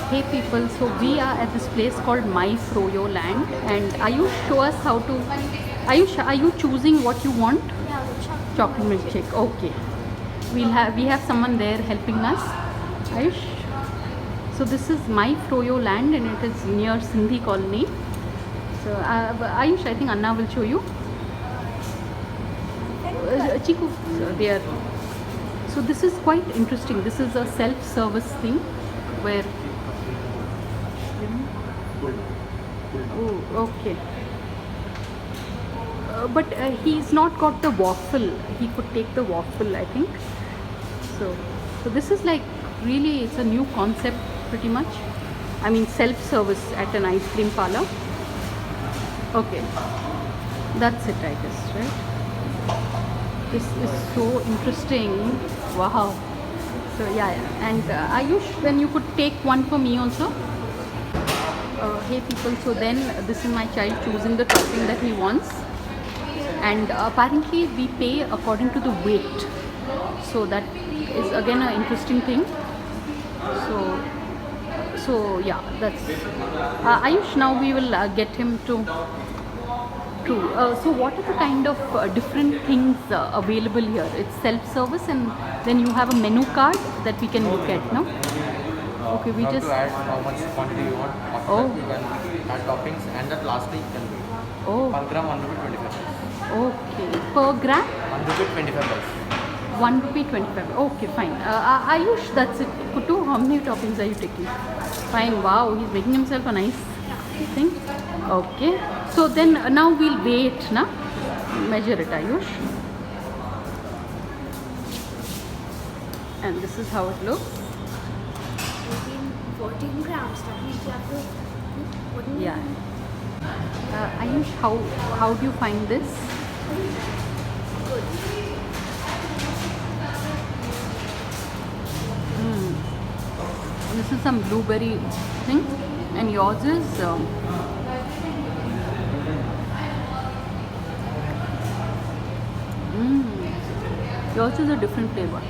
Hey people, so we are at this place called My Froyoland, and Ayush, show us how to. Ayush, are you choosing what you want? Yeah, the chocolate. Chocolate milkshake. Okay. We have someone there helping us. Ayush. So this is My Froyoland, and it is near Sindhi Colony. So Ayush, I think Anna will show you. Chiku, so there. So this is quite interesting. This is a self-service thing where. Oh, okay. But he's not got the waffle. He could take the waffle, I think. So this is like really, it's a new concept, pretty much. I mean, self-service at an ice cream parlor. Okay, that's it, I guess, right? This is so interesting. Wow. So yeah. And Ayush, then you could take one for me also. Hey people, so then this is my child choosing the topping that he wants, and apparently we pay according to the weight, so that is again an interesting thing. So yeah, that's Ayush. Now we will get him to so what are the kind of different things available here? It's self-service, and then you have a menu card that we can look at now. Okay, we just to add how much quantity you want. After Oh. that you can add toppings, and that lastly you can do. Oh, Per gram 1 rupee 25 paise. okay. Per gram, 1 rupee 25 paise. 1 rupee 25. Okay, fine. Ayush, that's it. Kutu, how many toppings are you taking? Fine. Wow, he's making himself a nice thing. Okay. So then now we'll weigh it, na? Measure it, Ayush. And this is how it looks. 14 grams. That means you have to. What do you Yeah. Ayush, how do you find this? Good. This is some blueberry thing, and yours is yours is a different flavor.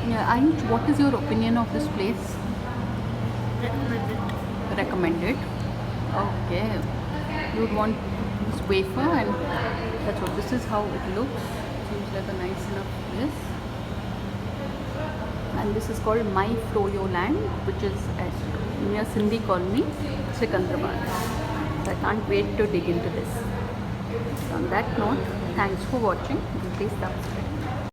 Yeah, Ayush, what is your opinion of this place? Recommended. Recommended. Okay, you would want this wafer, and that's what. This is how it looks. Seems like a nice enough place. And this is called My Froyoland, which is at near Sindhi Colony, Secunderabad. So I can't wait to dig into this. So on that note, thanks for watching. Please subscribe.